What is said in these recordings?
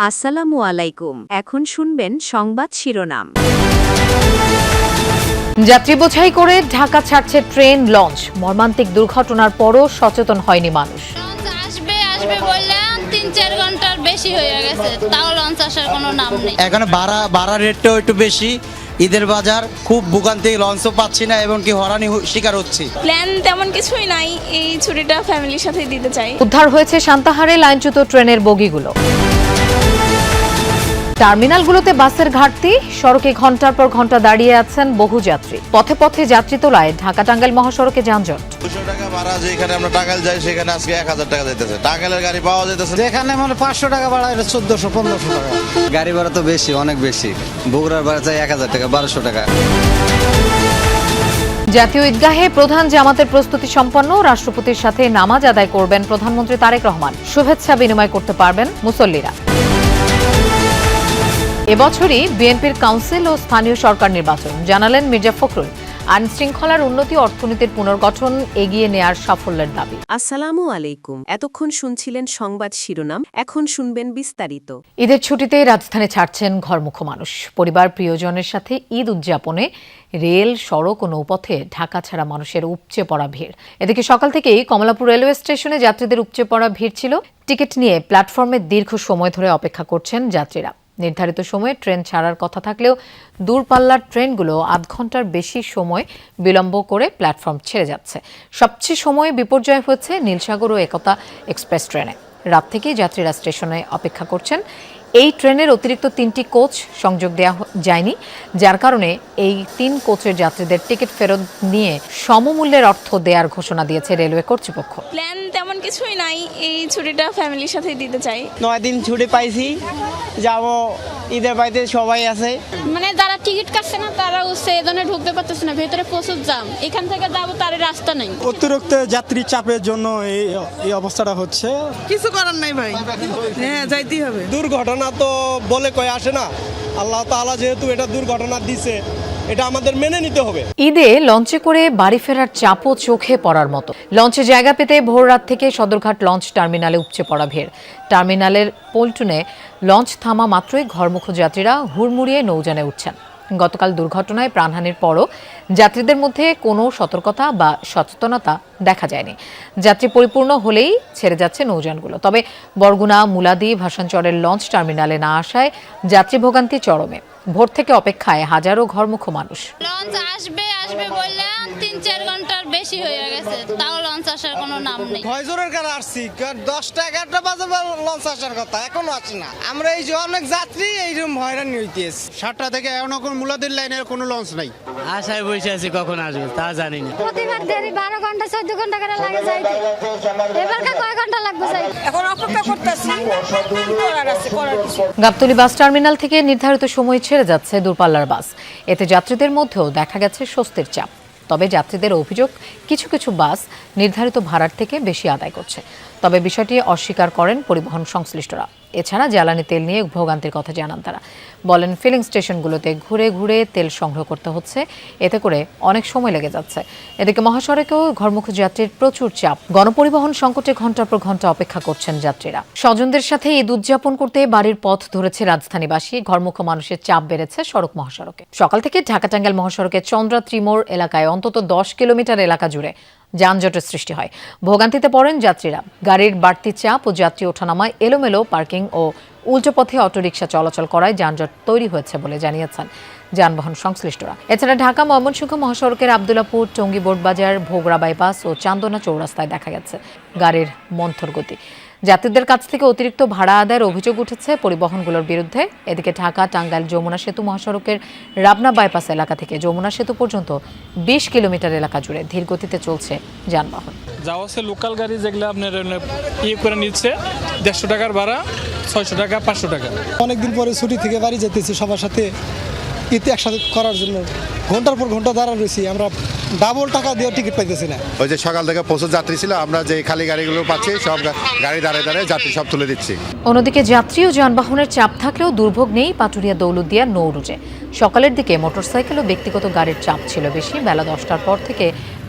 আসসালামু আলাইকুম। এখন শুনবেন সংবাদ শিরোনাম। যাত্রী বোঝাই করে ঢাকা ছাড়ছে ট্রেন লঞ্চ। মর্মান্তিক দুর্ঘটনার পরও সচেতন হয়নি মানুষ। লঞ্চ আসবে বললে ৩-৪ ঘন্টার বেশি হয়ে গেছে, তাও লঞ্চ আসার কোনো নাম নেই। এখন ভাড়া রেটটাও একটু বেশি। ঈদের বাজার খুব ভোগান্তি, লঞ্চও পাচ্ছি না এবং কি হয়রানি শিকার হচ্ছি। প্ল্যান তেমন কিছুই নাই, এই ছুটিটা ফ্যামিলির সাথে দিতে চাই। উদ্ধার হয়েছে সান্তাহারে লাইনচ্যুত ট্রেনের বগিগুলো। টার্মিনালগুলোতে বাসের ঘাটতি, সড়কে ঘন্টার পর ঘন্টা দাঁড়িয়ে আছেন বহু যাত্রী। পথে পথে যাত্রী তোলায় ঢাকা টাঙ্গাইল মহাসড়কে যানজট। 200 টাকা ভাড়া, যেখানে আমরা টাঙ্গাইল যাই সেখানে আজকে 1000 টাকা যাইতেছে। টাঙ্গাইলের গাড়ি পাওয়া যাইতেছে, যেখানে মানে 500 টাকা ভাড়া, এটা 1400-1500 টাকা। গাড়ি ভাড়া তো বেশি, অনেক বেশি। বগুড়ার ভাড়া চাই 1000 টাকা, 1200 টাকা। জাতীয় ঈদগাহে প্রধান জামাতের প্রস্তুতি সম্পন্ন। রাষ্ট্রপতির সাথে নামাজ আদায় করবেন প্রধানমন্ত্রী তারেক রহমান। শুভেচ্ছা বিনিময় করতে পারবেন মুসল্লিরা। এবছরই বিএনপির কাউন্সিল ও স্থানীয় সরকার নির্বাচন, জানালেন মির্জা ফখরুল। আইন শৃঙ্খলার উন্নতি, অর্থনীতির পুনর্গঠন এগিয়ে নেয়ার সাফল্যের দাবি। আসসালামু আলাইকুম। এতক্ষণ শুনছিলেন সংবাদ শিরোনাম, এখন শুনবেন বিস্তারিত। ঈদের ছুটিতে রাজধানী ছাড়ছেন ঘরমুখো মানুষ। পরিবার প্রিয়জনের সাথে ঈদ উদযাপনে রেল, সড়ক ও নৌপথে ঢাকা ছাড়া মানুষের উপচে পড়া ভিড়। এদিকে সকাল থেকেই কমলাপুর রেলওয়ে স্টেশনে যাত্রীদের উপচে পড়া ভিড় ছিল। টিকিট নিয়ে প্ল্যাটফর্মে দীর্ঘ সময় ধরে অপেক্ষা করছেন যাত্রীরা। নির্ধারিত সময়ে ট্রেন ছাড়ার কথা থাকলেও দূরপাল্লার ট্রেনগুলো আধ ঘন্টার বেশি সময় বিলম্ব করে প্ল্যাটফর্ম ছেড়ে যাচ্ছে। সবচেয়ে সময় বিপর্যয় হয়েছে নীলসাগর ও একতা এক্সপ্রেস ট্রেনে। রাত থেকেই যাত্রীরা স্টেশনে অপেক্ষা করছেন। এই ট্রেনের অতিরিক্ত 3টি কোচ সংযোগ দেওয়া যায়নি, যার কারণে এই 3 কোচের যাত্রীদের টিকিট ফেরত নিয়ে সমমূল্যের অর্থ দেওয়ার ঘোষণা দিয়েছে রেলওয়ে কর্তৃপক্ষ। প্ল্যান তেমন কিছুই নাই, এই ছুটিটা ফ্যামিলির সাথে দিতে চাই। 9 দিন ছুটি পাইছি, যাবো ঈদের বাড়িতে, সবাই আছে। মানে যারা টিকিট কাটছে না তারা সেজনে ঢুকতে পারতেছে না, ভেতরে প্রচুর জাম। এখান থেকে যাবো, তার রাস্তা নেই। অতিরিক্ত যাত্রী চাপের জন্য এই অবস্থাটা হচ্ছে। কিছু করার নাই ভাই, হ্যাঁ যাইতেই হবে। দুর্ঘটনা তো বলে কয়ে আসে না, আল্লাহ তাআলা যেহেতু এটা দুর্ঘটনা দিছে, এটা আমাদের মেনে নিতে হবে। ঈদে লঞ্চে করে বাড়ি ফেরার চাপও চোখে পড়ার মতো। লঞ্চে জায়গা পেতে ভোর রাত থেকে সদরঘাট লঞ্চ টার্মিনালে উপচে পড়া ভিড়। টার্মিনালের পল্টনে লঞ্চ থামা মাত্রই ঘরমুখো যাত্রীরা হুড়মুড়িয়ে নৌযানে উঠছেন। গতকাল দুর্ঘটনায় প্রাণহানির পরও যাত্রীদের মধ্যে কোনো সতর্কতা বা সচেতনতা দেখা যায়নি। যাত্রী পরিপূর্ণ হলেই ছেড়ে যাচ্ছে নৌযানগুলো। তবে বরগুনা, মুলাদি, ভাসানচরের লঞ্চ টার্মিনালে না আসায় যাত্রী ভোগান্তি চরমে। ভোর থেকে অপেক্ষায় হাজারো ঘরমুখো মানুষ। লঞ্চ আসবে বললে ৩-৪ ঘন্টার বেশি হয়ে গেছে, তাও লঞ্চ আসার কোনো নাম নেই। ভয়জোরের কারণে আসছি, 10টা-11টা বাজে লঞ্চ আসার কথা, এখনো আসে না। আমরা এই যে অনেক যাত্রী এইরকম হয়রানি হইতেছে। 7টা থেকে এখনো কোন মুলাদির লাইনের কোনো লঞ্চ নাই। আশায় বসে আছি কখন আসবে তা জানি না। প্রতিবার দেরি 12 ঘন্টা 14 ঘন্টা করে লাগে যাইতে, এবারকে কয় ঘন্টা লাগবে যাইতে? এখন অপেক্ষা করতেছি, করার কিছু। গাবতলী বাস টার্মিনাল থেকে নির্ধারিত সময় ছেড়ে যাচ্ছে দূরপাল্লার বাস। এতে যাত্রীদের মধ্যেও দেখা গেছে স্বস্তির চাপ। তবে যাত্রীদের অভিযোগ, কিছু কিছু বাস নির্ধারিত ভাড়ার থেকে বেশি আদায় করছে। তবে বিষয়টি অস্বীকার করেন পরিবহন সংশ্লিষ্টরা। এছাড়া জ্বালানি তেল নিয়ে ভোগান্তির কথা জানান তারা। বলেন, ফিলিং স্টেশনগুলোতে ঘুরে ঘুরে তেল সংগ্রহ করতে হচ্ছে, এতে করে অনেক সময় লেগে যাচ্ছে। এদিকে মহাসড়কেও ঘরমুখো যাত্রীর প্রচুর চাপ। গণপরিবহন সংকটে ঘন্টার পর ঘন্টা অপেক্ষা করছেন যাত্রীরা। স্বজনদের সাথে ঈদ উদযাপন করতে বাড়ির পথ ধরেছে রাজধানীবাসী। ঘরমুখো মানুষের চাপ বেড়েছে সড়ক মহাসড়কে। সকাল থেকে ঢাকা টাঙ্গাইল মহাসড়কের চন্দ্রা ত্রিমোড় এলাকায় অন্তত 10 কিলোমিটার এলাকা জুড়ে যানজটের সৃষ্টি হয়। ভোগান্তিতে পড়েন যাত্রীরা। গাড়ির বাড়তি চাপ ও যাত্রী ওঠানামায় এলোমেলো পার্কিং ও উল্টো পথে অটোরিকশা চলাচল করায় যানজট তৈরি হয়েছে বলে জানিয়েছেন যানবাহন সংশ্লিষ্টরা। এছাড়া ঢাকা ময়মনসিংহ মহাসড়কের আব্দুল্লাপুর, টঙ্গী বোর্ডবাজার, ভোগড়া বাইপাস ও চান্দনা চৌরাস্তায় দেখা গেছে গাড়ির মন্থর গতি। যাত্রীদের কাছ থেকে অতিরিক্ত ভাড়া আদায়ের অভিযোগ উঠেছে পরিবহনগুলোর বিরুদ্ধে। এদিকে ঢাকা টাঙ্গাইল যমুনা সেতু মহাসড়কের রাবনা বাইপাস এলাকা থেকে যমুনা সেতু পর্যন্ত 20 কিলোমিটার এলাকা জুড়ে ধীর গতিতে চলছে যানবাহন। যাওয়া আছে লোকাল গাড়ি, যেগুলো আপনার করে নিচ্ছে 150 টাকার ভাড়া, 600 টাকা, 500 টাকা। অনেকদিন পরে ছুটি থেকে বাড়ি যেতেছি সবার সাথে ঈদ একসাথে করার জন্য। ঘন্টার পর ঘন্টা দাঁড়া রয়েছি, আমরা ডাবল টাকা দিয়ে টিকিট পাইতেছি না। ওই যে সকাল থেকে প্রচুর যাত্রী ছিল, আমরা যে খালি গাড়িগুলো পাচ্ছি সব গাড়ি দাঁড়িয়ে দাঁড়িয়ে যাত্রী সব তুলে দিচ্ছি। অন্যদিকে যাত্রী ও যানবাহনের চাপ থাকলেও দুর্ভোগ নেই পাটুরিয়া দৌলতদিয়া নৌরুটে। সকালের দিকে মোটরসাইকেল ও ব্যক্তিগত গাড়ির চাপ ছিল বেশি। বেলা 10টার পর থেকে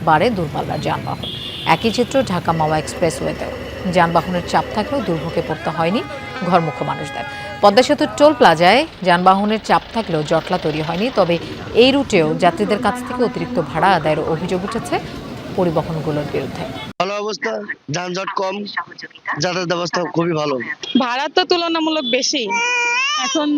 বাড়ে দূরপাল্লার যানবাহন। একই চিত্র ঢাকা মাওয়া এক্সপ্রেসওয়েতেও। যানবাহনের চাপ থাকলেও দুর্ভোগে পড়তে হয়নি ঘরমুখো মানুষদের। পদ্মা সেতুর টোল প্লাজায় যানবাহনের চাপ থাকলেও জটলা তৈরি হয়নি। তবে এই রুটেও যাত্রীদের কাছ থেকে অতিরিক্ত ভাড়া আদায়ের অভিযোগ উঠেছে পরিবহনগুলোর বিরুদ্ধে। ভালো অবস্থা, যানজট কম, যাতায়াত ব্যবস্থা খুবই ভালো। ভাড়া তো তুলনামূলক বেশি, এখন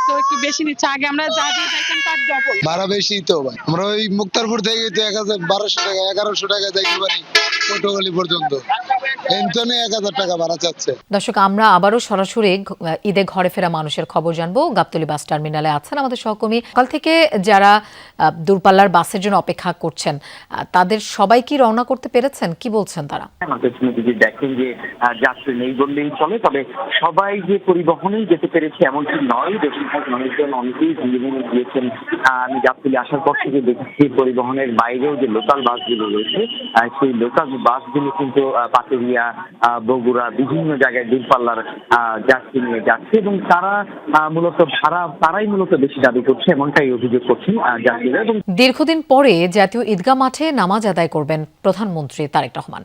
তো একটু বেশি নিচ্ছে। আগে আমরা যা দিয়ে যাইতাম তার ডবল ভাড়া বেশি তো ভাই। আমরা ওই মুক্তারপুর থেকে তো 1200 টাকা 1100 টাকা যাইতে পারি পটুয়াখালী পর্যন্ত, এনটনে 1000 টাকা ভাড়া চাচ্ছে। দর্শক, আমরা আবারও সরাসরি ঈদে ঘরে ফেরা মানুষের খবর জানবো। গাবতলী বাস টার্মিনালে আছেন আমাদের সহকর্মী। সকাল থেকে যারা দূরপাল্লার বাসের জন্য অপেক্ষা করছেন, তাদের সবাই কি রওনা করতে পেরেছেন? কি বলছেন তারা? আমাদের যদি দেখেন যে যাত্রী নেই বললেই চলে, তবে সবাই যে পরিবহনেই যেতে পেরেছে এমনটি নয়। বেশিরভাগ মানুষজন অনেকেই পরিবহনে গিয়েছেন। আমি গাবতলী আসার পর থেকে দেখেছি পরিবহনের বাইরেও যে লোকাল বাসগুলো রয়েছে, সেই লোকাল বাসগুলো কিন্তু পাতেরিয়া, বগুড়া, বিভিন্ন জায়গায় দূরপাল্লার যাত্রী নিয়ে যাচ্ছে এবং তারাই মূলত বেশি দাবি করছে, এমনটাই অভিযোগ করছেন যাত্রীরা। এবং দীর্ঘদিন পরে জাতীয় ঈদগাহ মাঠে নামাজ আদায় করবেন প্রধানমন্ত্রী তারেক রহমান,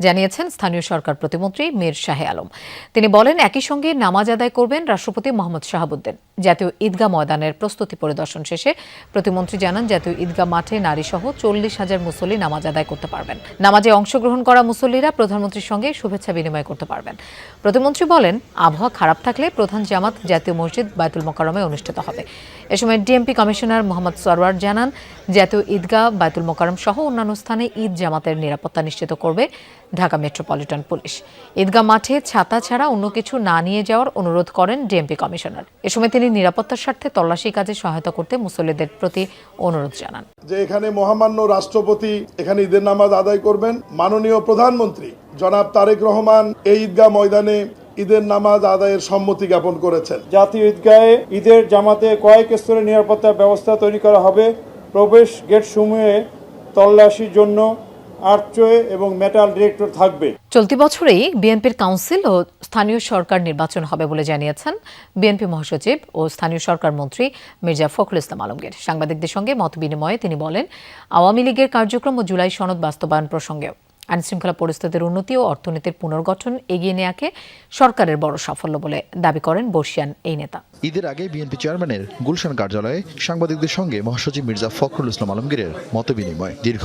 জানিয়েছেন স্থানীয় সরকার প্রতিমন্ত্রী মীর শাহে আলম। তিনি বলেন, একই সঙ্গে নামাজ আদায় করবেন রাষ্ট্রপতি মোহাম্মদ শাহাবুদ্দিন। জাতীয় ঈদগাহ ময়দানের প্রস্তুতি পরিদর্শন শেষে প্রতিমন্ত্রী জানান, জাতীয় ঈদগাহ মাঠে নারীসহ 40,000 মুসল্লি নামাজ আদায় করতে পারবেন। নামাজে অংশগ্রহণ করা মুসল্লিরা প্রধানমন্ত্রীর সঙ্গে শুভেচ্ছা বিনিময় করতে পারবেন। প্রতিমন্ত্রী বলেন, আবহাওয়া খারাপ থাকলে প্রধান জামাত জাতীয় মসজিদ বায়তুল মোকাররমে অনুষ্ঠিত হবে। এ সময় ডিএমপি কমিশনার মোহাম্মদ সরওয়ার জানান, জাতীয় ঈদগাহ, বায়তুল মোকাররম সহ অন্যান্য স্থানে ঈদ জামাতের নিরাপত্তা নিশ্চিত করবে ঢাকা মেট্রোপলিটন পুলিশ। ঈদগাহ মাঠে ছাতা ছাড়া অন্য কিছু না নিয়ে যাওয়ার অনুরোধ করেন ডিএমপি কমিশনার। এ সময় তিনি নিরাপত্তার স্বার্থে তল্লাশি কাজে সহায়তা করতে মুসল্লিদের প্রতি অনুরোধ জানান। যে এখানে মহামান্য রাষ্ট্রপতি এখানে ঈদের নামাজ আদায় করবেন। মাননীয় প্রধানমন্ত্রী জনাব তারেক রহমান এই ঈদগাহ ময়দানে ঈদের নামাজ আদায়ের সম্মতি জ্ঞাপন করেছেন। জাতীয় ঈদগাহে ঈদের জামাতে কয়েক স্তরে নিরাপত্তা ব্যবস্থা তৈরি করা হবে। প্রবেশ গেট সমূহে তল্লাশির জন্য আর্চওয়ে এবং মেটাল ডিটেক্টর থাকবে। চলতি বছরেই বিএনপির কাউন্সিল ও স্থানীয় সরকার নির্বাচন হবে বলে জানিয়েছেন বিএনপি মহাসচিব ও স্থানীয় সরকার মন্ত্রী মির্জা ফখরুল ইসলাম আলমগীর। সাংবাদিকদের সঙ্গে মত বিনিময়ে তিনি বলেন, আওয়ামী লীগের কার্যক্রম ও জুলাই সনদ বাস্তবায়ন প্রসঙ্গেও আইনশৃঙ্খলা পরিস্থিতির উন্নতি ও অর্থনীতির পুনর্গঠন এগিয়ে নেওয়াকে সরকারের বড় সাফল্য বলে দাবি করেন বর্ষিয়ান এই নেতা। ঈদের আগে বিএনপি চেয়ারম্যানের গুলশান কার্যালয়ে সাংবাদিকদের সঙ্গে মহাসচিব মির্জা ফখরুল ইসলাম আলমগীরের মতবিনিময়। দীর্ঘ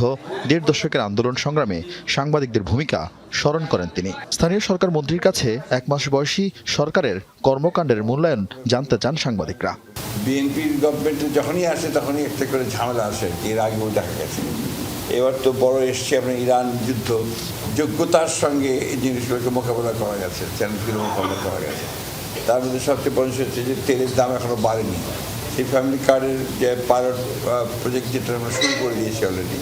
1.5 দশকের আন্দোলন সংগ্রামে সাংবাদিকদের ভূমিকা স্মরণ করেন তিনি। স্থানীয় সরকার মন্ত্রীর কাছে 1 মাস বয়সী সরকারের কর্মকাণ্ডের মূল্যায়ন জানতে চান সাংবাদিকরা। বিএনপির গভর্নমেন্টে যখনই আসে তখনই একটা করে ঝামেলা আসে, এর আগেও দেখা গেছে। এবার তো বড় এসছে আপনার ইরান যুদ্ধ, যোগ্যতার সঙ্গে এই জিনিসগুলোকে মোকাবেলা করা গেছে, চ্যালেঞ্জগুলো মোকাবেলা করা গেছে। তার মধ্যে সবচেয়ে বড় হচ্ছে যে তেলের দাম এখনও বাড়েনি। সেই ফ্যামিলি কার্ডের যে পাইলট প্রজেক্ট যেটা আমরা শুরু করে দিয়েছি অলরেডি।